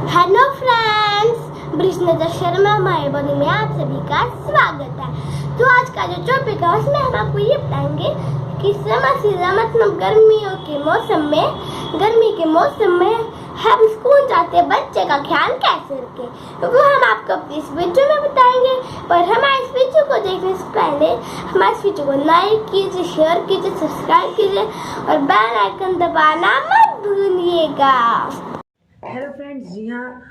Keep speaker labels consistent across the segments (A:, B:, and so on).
A: Hello friends, ब्रिजनगर Sharma हमारे बोली में आप सभी का स्वागत है। तो आज का जो टॉपिक है उसमें हम आपको ये बताएंगे कि समर सीजन मतलब गर्मी के मौसम में हम स्कूल जाते बच्चे का ख्याल कैसे रखें, तो वो हम आपको अपनी इस वीडियो में बताएंगे। और हमारे इस वीडियो को देखने से पहले हमारे इस वीडियो को लाइक कीजिए, शेयर कीजिए, सब्सक्राइब कीजिए और बेल आइकन दबाना मत भूलिएगा।
B: हेलो फ्रेंड्स, जी हाँ,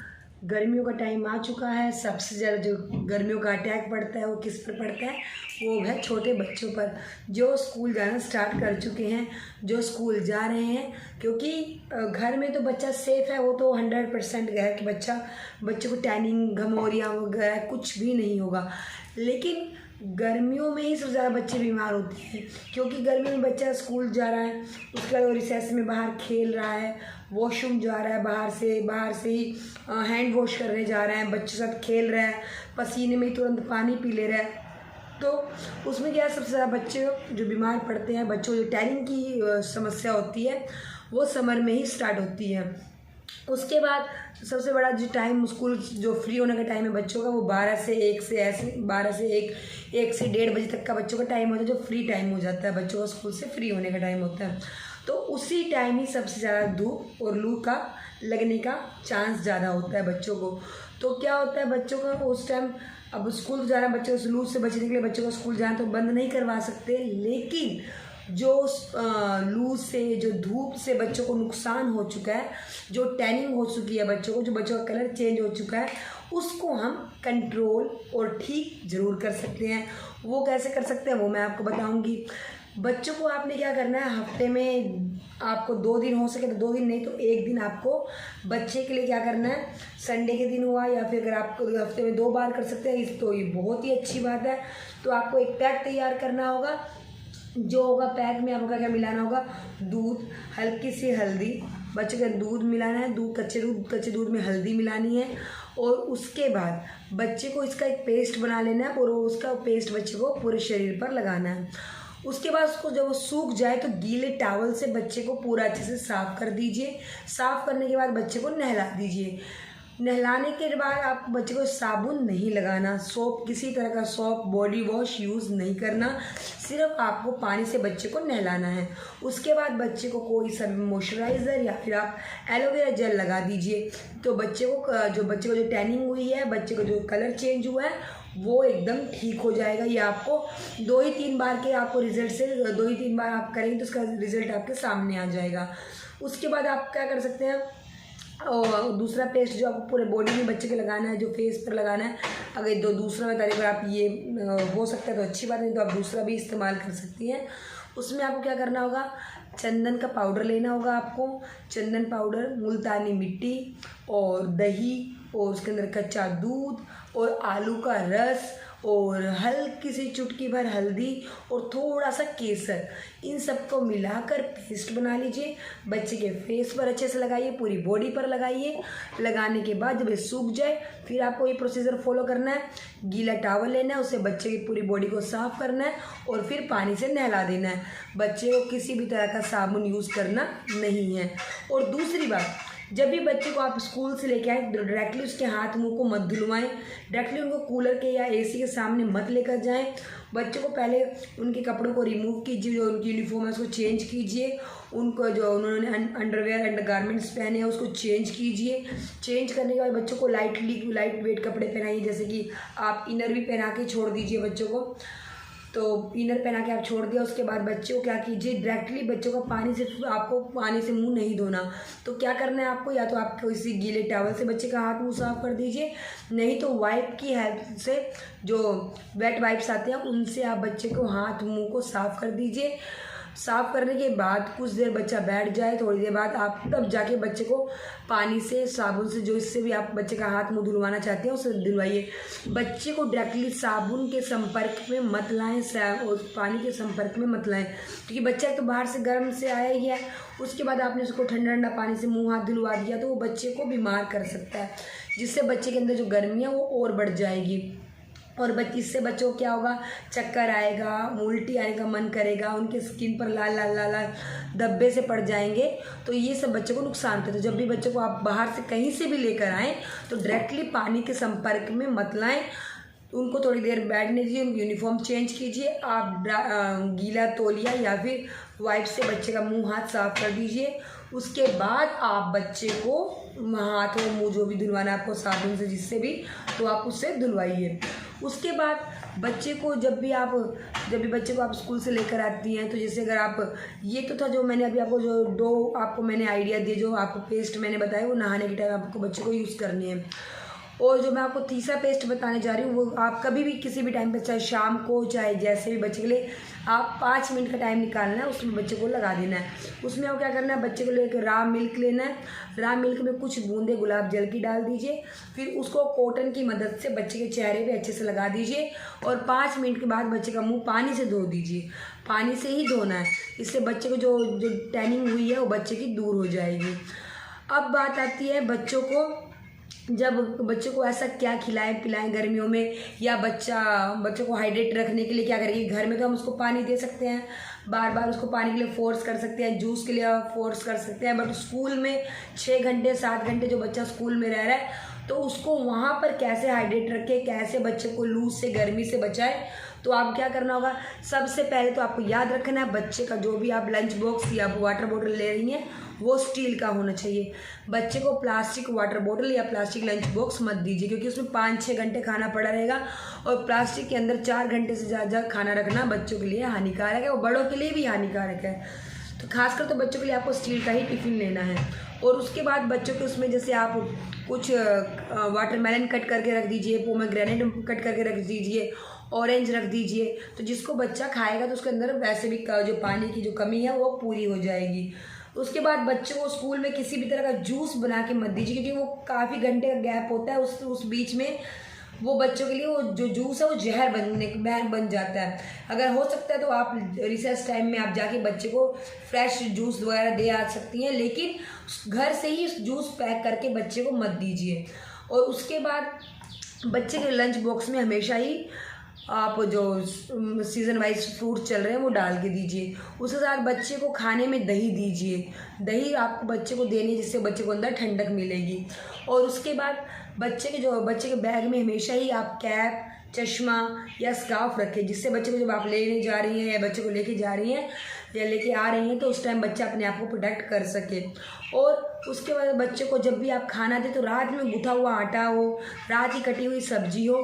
B: गर्मियों का टाइम आ चुका है। सबसे ज़्यादा जो गर्मियों का अटैक पड़ता है वो किस पर पड़ता है? वो है छोटे बच्चों पर, जो स्कूल जाना स्टार्ट कर चुके हैं, जो स्कूल जा रहे हैं। क्योंकि घर में तो बच्चा सेफ़ है, वो तो 100% है कि बच्चे को टैनिंग, घमौरियाँ वगैरह कुछ भी नहीं होगा। लेकिन गर्मियों में ही सबसे ज़्यादा बच्चे बीमार होते हैं, क्योंकि गर्मी में बच्चा स्कूल जा रहा है, उसके बाद वो रिसेस में बाहर खेल रहा है, वॉशरूम जा रहा है, बाहर से ही हैंड वॉश करने जा रहा है, बच्चे साथ खेल रहा है, पसीने में तुरंत पानी पी ले रहा है। तो उसमें क्या है, सबसे ज़्यादा बच्चे जो बीमार पड़ते हैं, बच्चों को जो टैनिंग की समस्या होती है वो समर में ही स्टार्ट होती है। उसके बाद सबसे बड़ा जो टाइम स्कूल जो फ्री होने का टाइम है बच्चों का, वो 12 से 1 से 1 से 1:30 बजे तक का बच्चों का टाइम होता है, जो फ्री टाइम हो जाता है, बच्चों का स्कूल से फ्री होने का टाइम होता है। तो उसी टाइम ही सबसे ज़्यादा धूप और लू का लगने का चांस ज़्यादा होता है बच्चों को। तो क्या होता है बच्चों का उस टाइम, अब स्कूल जाना, बच्चों को लू से बचने के लिए बच्चों को स्कूल जाना तो बंद नहीं करवा सकते, लेकिन जो लू से, जो धूप से बच्चों को नुकसान हो चुका है, जो टैनिंग हो चुकी है बच्चों को, जो बच्चों का कलर चेंज हो चुका है, उसको हम कंट्रोल और ठीक ज़रूर कर सकते हैं। वो कैसे कर सकते हैं वो मैं आपको बताऊंगी। बच्चों को आपने क्या करना है, हफ्ते में आपको 2 दिन हो सके तो 2 दिन, नहीं तो 1 दिन आपको बच्चे के लिए क्या करना है, संडे के दिन हुआ या फिर अगर आपको हफ्ते में 2 बार कर सकते हैं तो ये बहुत ही अच्छी बात है। तो आपको एक पैक तैयार करना होगा, जो होगा पैक में आपको क्या मिलाना होगा, दूध, हल्की सी हल्दी, बच्चे का दूध मिलाना है, कच्चे दूध में हल्दी मिलानी है। और उसके बाद बच्चे को इसका एक पेस्ट बना लेना है और उसका पेस्ट बच्चे को पूरे शरीर पर लगाना है। उसके बाद उसको जब वो सूख जाए तो गीले टॉवल से बच्चे को पूरा अच्छे से साफ़ कर दीजिए। साफ़ करने के बाद बच्चे को नहला दीजिए। नहलाने के बाद आप बच्चे को साबुन नहीं लगाना, सोप, किसी तरह का सोप, बॉडी वॉश यूज़ नहीं करना, सिर्फ आपको पानी से बच्चे को नहलाना है। उसके बाद बच्चे को कोई सा मॉइस्चराइज़र या फिर आप एलोवेरा जेल लगा दीजिए। तो बच्चे को जो टैनिंग हुई है, बच्चे को जो कलर चेंज हुआ है, वो एकदम ठीक हो जाएगा। ये आपको 2 ही 3 बार के आपको रिजल्ट से 2 ही 3 बार आप करेंगे तो उसका रिजल्ट आपके सामने आ जाएगा। उसके बाद आप क्या कर सकते हैं, और दूसरा पेस्ट जो आपको पूरे बॉडी में बच्चे के लगाना है, जो फेस पर लगाना है, अगर दूसरा बता रही, अगर आप ये हो सकता है तो अच्छी बात, नहीं तो आप दूसरा भी इस्तेमाल कर सकती हैं। उसमें आपको क्या करना होगा, चंदन का पाउडर लेना होगा आपको, चंदन पाउडर, मुल्तानी मिट्टी और दही और उसके अंदर कच्चा दूध और आलू का रस और हल्की सी चुटकी भर हल्दी और थोड़ा सा केसर, इन सबको मिलाकर पेस्ट बना लीजिए। बच्चे के फेस पर अच्छे से लगाइए, पूरी बॉडी पर लगाइए। लगाने के बाद जब ये सूख जाए फिर आपको ये प्रोसीजर फॉलो करना है। गीला टॉवल लेना है, उससे बच्चे की पूरी बॉडी को साफ़ करना है और फिर पानी से नहला देना है। बच्चे को किसी भी तरह का साबुन यूज़ करना नहीं है। और दूसरी बात, जब भी बच्चे को आप स्कूल से लेके आए तो डायरेक्टली उसके हाथ मुंह को मत धुलवाएं, डायरेक्टली उनको कूलर के या एसी के सामने मत लेकर जाएं। बच्चों को पहले उनके कपड़ों को रिमूव कीजिए, जो उनकी यूनिफॉर्म है उसको चेंज कीजिए, उनको जो उन्होंने अंडरवेयर अंडर गारमेंट्स पहने हैं उसको चेंज कीजिए। चेंज करने के बाद बच्चों को लाइट वेट कपड़े पहनाइए, जैसे कि आप इनर भी पहना के छोड़ दीजिए बच्चों को। तो इनर पहना के आप छोड़ दिया, उसके बाद बच्चे को क्या कीजिए, डायरेक्टली बच्चों को आपको पानी से मुंह नहीं धोना। तो क्या करना है आपको, या तो आप किसी गीले टॉवल से बच्चे का हाथ मुंह साफ कर दीजिए, नहीं तो वाइप की हेल्प से, जो वेट वाइप्स आते हैं उनसे आप बच्चे को हाथ मुंह को साफ कर दीजिए। साफ़ करने के बाद कुछ देर बच्चा बैठ जाए, थोड़ी देर बाद आप तब जाके बच्चे को पानी से, साबुन से, जो इससे भी आप बच्चे का हाथ मुंह धुलवाना चाहते हैं उससे धुलवाइए। बच्चे को डायरेक्टली साबुन के संपर्क में मत लाएं और पानी के संपर्क में मत लाएं, क्योंकि बच्चा तो बाहर से गर्म से आया ही है, उसके बाद आपने उसको ठंडा ठंडा पानी से मुँह हाथ धुलवा दिया तो वो बच्चे को बीमार कर सकता है, जिससे बच्चे के अंदर जो गर्मी है वो और बढ़ जाएगी। और इससे बच्चों को क्या होगा, चक्कर आएगा, उल्टी आने का मन करेगा, उनके स्किन पर लाल लाल लाल लाल धब्बे से पड़ जाएंगे। तो ये सब बच्चों को नुकसान करते हैं। तो जब भी बच्चों को आप बाहर से कहीं से भी लेकर आएँ तो डायरेक्टली पानी के संपर्क में मत लाएँ। उनको थोड़ी देर बैठने दीजिए, उनकी यूनिफॉर्म चेंज कीजिए। आप गीला तौलिया या फिर वाइप से बच्चे का मुंह हाथ साफ कर दीजिए। उसके बाद आप बच्चे को हाथ और मुंह जो भी धुलवाना है आपको साबुन से, जिससे भी, तो आप उससे धुलवाइए। उसके बाद बच्चे को जब भी बच्चे को आप स्कूल से लेकर आती हैं, तो जैसे अगर आप, ये तो था जो मैंने अभी आपको जो 2 आपको मैंने आइडिया दिए, जो आपको पेस्ट मैंने बताया वो नहाने के टाइम आपको बच्चे को यूज़ करनी है। और जो मैं आपको तीसरा पेस्ट बताने जा रही हूँ, वो आप कभी भी किसी भी टाइम पे, चाहे शाम को चाहे जैसे भी, बच्चे के लिए आप 5 मिनट का टाइम निकालना है, उसमें बच्चे को लगा देना है। उसमें आपको क्या करना है, बच्चे को लेकर रॉ मिल्क लेना है। रॉ मिल्क में कुछ बूंदे गुलाब जल की डाल दीजिए। फिर उसको कॉटन की मदद से बच्चे के चेहरे पे अच्छे से लगा दीजिए और 5 मिनट के बाद बच्चे का मुंह पानी से धो दीजिए। पानी से ही धोना है, इससे बच्चे को जो टैनिंग हुई है वो बच्चे की दूर हो जाएगी। अब बात आती है बच्चों को, जब बच्चे को ऐसा क्या खिलाएं पिलाएं गर्मियों में, या बच्चों को हाइड्रेट रखने के लिए क्या करेंगे। घर में तो हम उसको पानी दे सकते हैं, बार बार उसको पानी के लिए फोर्स कर सकते हैं, जूस के लिए फोर्स कर सकते हैं। बट स्कूल में 6 घंटे 7 घंटे जो बच्चा स्कूल में रह रहा है, तो उसको वहाँ पर कैसे हाइड्रेट रखे, कैसे बच्चे को लू से, गर्मी से बचाए। तो आप क्या करना होगा, सबसे पहले तो आपको याद रखना है, बच्चे का जो भी आप लंच बॉक्स या वाटर बोतल ले रही हैं वो स्टील का होना चाहिए। बच्चे को प्लास्टिक वाटर बोतल या प्लास्टिक लंच बॉक्स मत दीजिए, क्योंकि उसमें 5-6 घंटे खाना पड़ा रहेगा और प्लास्टिक के अंदर 4 घंटे से ज़्यादा खाना रखना बच्चों के लिए हानिकारक है और बड़ों के लिए भी हानिकारक है। तो खासकर तो बच्चों के लिए आपको स्टील का ही टिफ़िन लेना है। और उसके बाद बच्चों के उसमें जैसे आप कुछ वाटरमेलन कट करके रख दीजिए, पोमेग्रेनेट कट करके रख दीजिए, ऑरेंज रख दीजिए। तो जिसको बच्चा खाएगा तो उसके अंदर वैसे भी जो पानी की जो कमी है वो पूरी हो जाएगी। उसके बाद बच्चों को स्कूल में किसी भी तरह का जूस बना के मत दीजिए, क्योंकि वो काफ़ी घंटे का गैप होता है, उस बीच में वो बच्चों के लिए वो जो जूस है वो जहर बन जाता है। अगर हो सकता है तो आप रिसेस टाइम में आप जाके बच्चे को फ्रेश जूस वगैरह दे आ सकती हैं, लेकिन घर से ही जूस पैक करके बच्चे को मत दीजिए। और उसके बाद बच्चे के लंच बॉक्स में हमेशा ही आप जो सीज़न वाइज फ्रूट चल रहे हैं वो डाल के दीजिए। उसके साथ बच्चे को खाने में दही दीजिए। दही आपको बच्चे को देनी, जिससे बच्चे को अंदर ठंडक मिलेगी। और उसके बाद बच्चे के बैग में हमेशा ही आप कैप, चश्मा या स्कार्फ रखें, जिससे बच्चे को जब आप लेने जा रही हैं या बच्चे को लेके जा रही हैं या लेके आ रही हैं तो उस टाइम बच्चा अपने आप को प्रोटेक्ट कर सके। और उसके बाद बच्चे को जब भी आप खाना दें तो रात में गुथा हुआ आटा हो, रात की कटी हुई सब्जी हो,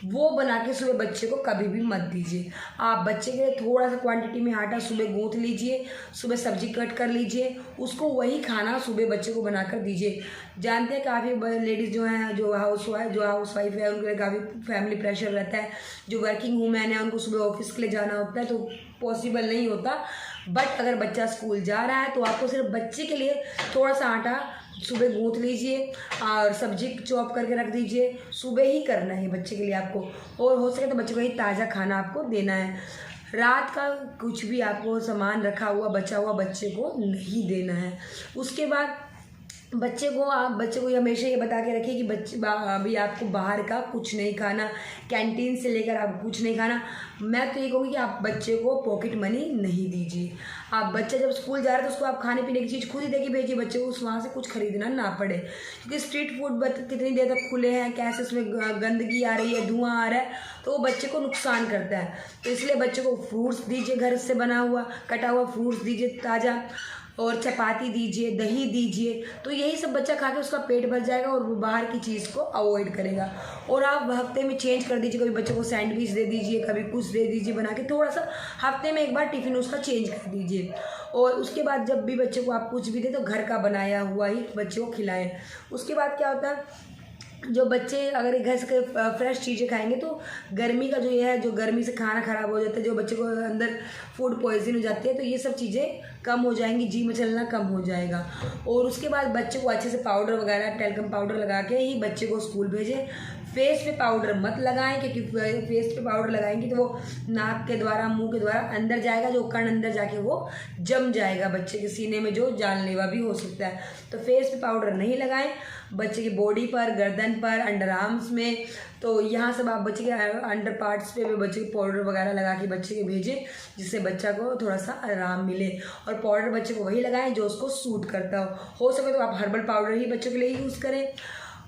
B: वो बना के सुबह बच्चे को कभी भी मत दीजिए। आप बच्चे के लिए थोड़ा सा क्वांटिटी में आटा सुबह गूँथ लीजिए, सुबह सब्जी कट कर लीजिए, उसको वही खाना सुबह बच्चे को बनाकर दीजिए। जानते हैं काफ़ी लेडीज़ जो हैं, जो हाउस वाइफ है, उनके लिए काफ़ी फैमिली प्रेशर रहता है। जो वर्किंग वूमेन है उनको सुबह ऑफिस के लिए जाना होता है, तो पॉसिबल नहीं होता। बट अगर बच्चा स्कूल जा रहा है तो आपको सिर्फ बच्चे के लिए थोड़ा सा आटा सुबह गूँथ लीजिए और सब्जी चॉप करके रख दीजिए। सुबह ही करना है बच्चे के लिए आपको, और हो सके तो बच्चे को ही ताज़ा खाना आपको देना है। रात का कुछ भी आपको सामान रखा हुआ बचा हुआ बच्चे को नहीं देना है। उसके बाद बच्चे को हमेशा ये बता के रखिए कि अभी आपको बाहर का कुछ नहीं खाना, कैंटीन से लेकर आप कुछ नहीं खाना। मैं तो ये कहूँगी कि आप बच्चे को पॉकेट मनी नहीं दीजिए। आप बच्चा जब स्कूल जा रहा है तो उसको आप खाने पीने की चीज़ खुद ही देके भेजिए, बच्चे को वहाँ से कुछ खरीदना ना पड़े। क्योंकि स्ट्रीट फूड कितनी देर तक खुले हैं, कैसे उसमें गंदगी आ रही है, धुआं आ रहा है, तो वो बच्चे को नुकसान करता है। तो इसलिए बच्चे को फ्रूट्स दीजिए, घर से बना हुआ कटा हुआ फ्रूट्स दीजिए ताज़ा, और चपाती दीजिए, दही दीजिए। तो यही सब बच्चा खा के उसका पेट भर जाएगा और वो बाहर की चीज़ को अवॉइड करेगा। और आप हफ्ते में चेंज कर दीजिए, कभी बच्चे को सैंडविच दे दीजिए, कभी कुछ दे दीजिए बना के, थोड़ा सा हफ्ते में एक बार टिफ़िन उसका चेंज कर दीजिए। और उसके बाद जब भी बच्चे को आप कुछ भी दें तो घर का बनाया हुआ ही बच्चे को खिलाएं। उसके बाद क्या होता है, जो बच्चे अगर घर से फ्रेश चीज़ें खाएंगे तो गर्मी का जो ये है, जो गर्मी से खाना ख़राब हो जाता है, जो बच्चे को अंदर फूड पॉइजन हो जाती है, तो ये सब चीज़ें कम हो जाएंगी, जी में चलना कम हो जाएगा। और उसके बाद बच्चे को अच्छे से पाउडर वगैरह टैल्कम पाउडर लगा के ही बच्चे को स्कूल भेजें। फेस पे पाउडर मत लगाएं, क्योंकि फेस पे पाउडर लगाएंगे तो वो नाक के द्वारा मुंह के द्वारा अंदर जाएगा, जो कण अंदर जाके वो जम जाएगा बच्चे के सीने में, जो जानलेवा भी हो सकता है। तो फेस पे पाउडर नहीं लगाएं। बच्चे की बॉडी पर, गर्दन पर, अंडर आर्म्स में, तो यहाँ सब आप बच्चे के अंडर पार्ट्स पे भी बच्चे के पाउडर वगैरह लगा के बच्चे के भेजें, जिससे बच्चा को थोड़ा सा आराम मिले। और पाउडर बच्चे को वही लगाएं जो उसको सूट करता हो सके तो आप हर्बल पाउडर ही बच्चों के लिए यूज़ करें।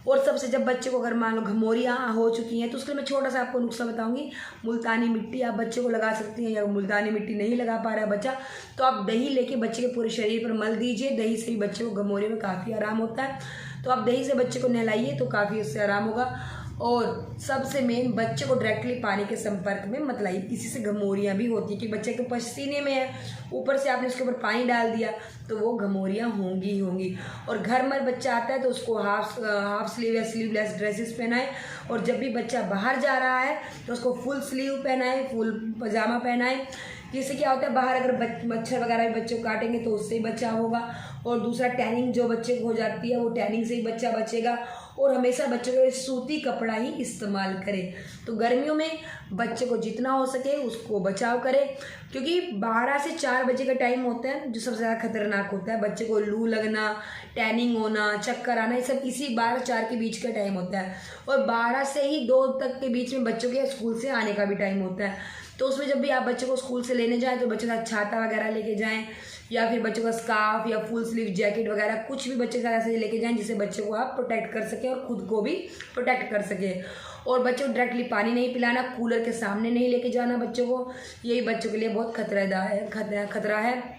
B: और सबसे जब बच्चे को अगर मान लो घमौरियाँ हो चुकी हैं तो उसके लिए मैं छोटा सा आपको नुस्खा बताऊंगी। मुल्तानी मिट्टी आप बच्चे को लगा सकती हैं, या मुल्तानी मिट्टी नहीं लगा पा रहा है बच्चा तो आप दही लेके बच्चे के पूरे शरीर पर मल दीजिए। दही से भी बच्चे को घमौरियों में काफ़ी आराम होता है, तो आप दही से बच्चे को नहलाइए तो काफ़ी उससे आराम होगा। और सबसे मेन, बच्चे को डायरेक्टली पानी के संपर्क में मत लाइए, इसी से घमौरियाँ भी होती है कि बच्चे के पसीने में है, ऊपर से आपने उसके ऊपर पानी डाल दिया तो वो घमौरियाँ होंगी ही होंगी। और घर में बच्चा आता है तो उसको हाफ स्लीव या स्लीवलेस ड्रेसेस पहनाएं। और जब भी बच्चा बाहर जा रहा है तो उसको फुल स्लीव पहनाएं, फुल पजामा पहनाएं। जिससे क्या होता है, बाहर अगर मच्छर वगैरह भी बच्चे को काटेंगे तो उससे ही बचाव होगा। और दूसरा, टैनिंग जो बच्चे को हो जाती है वो टैनिंग से ही बच्चा बचेगा। और हमेशा बच्चों को सूती कपड़ा ही इस्तेमाल करें। तो गर्मियों में बच्चे को जितना हो सके उसको बचाव करें, क्योंकि 12 से 4 बजे का टाइम होता है जो सबसे ज़्यादा खतरनाक होता है। बच्चे को लू लगना, टैनिंग होना, चक्कर आना, ये सब इसी 12-4 के बीच का टाइम होता है। और 12 से ही 2 तक के बीच में बच्चों के स्कूल से आने का भी टाइम होता है। तो उसमें जब भी आप बच्चे को स्कूल से लेने जाएं तो बच्चों का छाता वगैरह लेके जाएं, या फिर बच्चों का स्कार्फ या फुल स्लीव जैकेट वगैरह कुछ भी बच्चे के साथ ऐसे लेके जाएं जिससे बच्चे को आप प्रोटेक्ट कर सकें और खुद को भी प्रोटेक्ट कर सकें। और बच्चों को डायरेक्टली पानी नहीं पिलाना, कूलर के सामने नहीं लेके जाना बच्चों को, यही बच्चों के लिए बहुत खतरा है,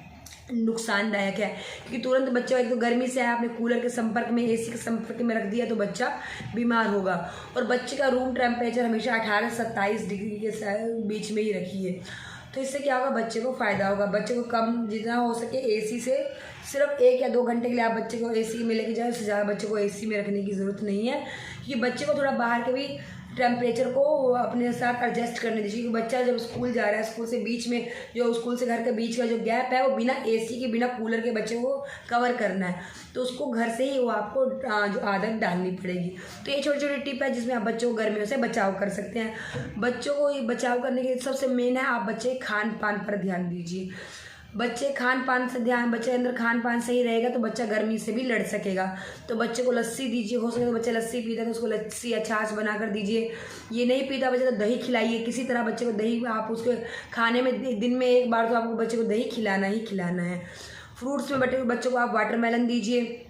B: नुकसानदायक है। क्योंकि तुरंत बच्चा एक तो गर्मी से है, आपने कूलर के संपर्क में, एसी के संपर्क में रख दिया तो बच्चा बीमार होगा। और बच्चे का रूम टेम्परेचर हमेशा 18 से 27 डिग्री के बीच में ही रखिए, तो इससे क्या होगा, बच्चे को फ़ायदा होगा। बच्चे को कम जितना हो सके एसी से सिर्फ 1 या 2 घंटे के लिए आप बच्चे को एसी में लेके जाए, उससे ज़्यादा बच्चे को एसी में रखने की ज़रूरत नहीं है। क्योंकि बच्चे को थोड़ा बाहर के भी टेम्परेचर को अपने साथ एडजस्ट करने दीजिए। क्योंकि बच्चा जब स्कूल जा रहा है, स्कूल से बीच में जो स्कूल से घर के बीच का जो गैप है वो बिना एसी के, बिना कूलर के बच्चे को कवर करना है, तो उसको घर से ही वो आपको जो आदत डालनी पड़ेगी। तो ये छोटी छोटी टिप है जिसमें आप बच्चों को गर्मियों से बचाव कर सकते हैं। बच्चों को ये बचाव करने के सबसे मेन है, आप बच्चे खान पान पर ध्यान दीजिए। बच्चे खान पान से बच्चे अंदर खान पान सही रहेगा तो बच्चा गर्मी से भी लड़ सकेगा। तो बच्चे को लस्सी दीजिए, हो सके तो बच्चा लस्सी पीता है तो उसको लस्सी या छाछ बना कर दीजिए। ये नहीं पीता बच्चा तो दही खिलाइए, किसी तरह बच्चे को दही आप उसके खाने में दिन में 1 बार तो आपको बच्चे को दही खिलाना ही खिलाना है। फ्रूट्स में बच्चों को आप वाटरमेलन दीजिए,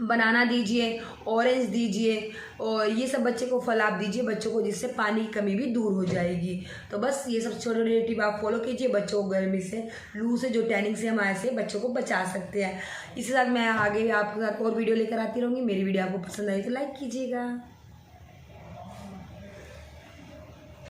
B: बनाना दीजिए, ऑरेंज दीजिए, और ये सब बच्चे को फल आप दीजिए बच्चों को, जिससे पानी की कमी भी दूर हो जाएगी। तो बस ये सब छोटे छोटे टिप आप फॉलो कीजिए, बच्चों को गर्मी से, लू से, जो टैनिंग से हमारे से बच्चों को बचा सकते हैं। इसी साथ मैं आगे आपके साथ और वीडियो लेकर आती रहूँगी। मेरी वीडियो आपको पसंद आई तो लाइक कीजिएगा।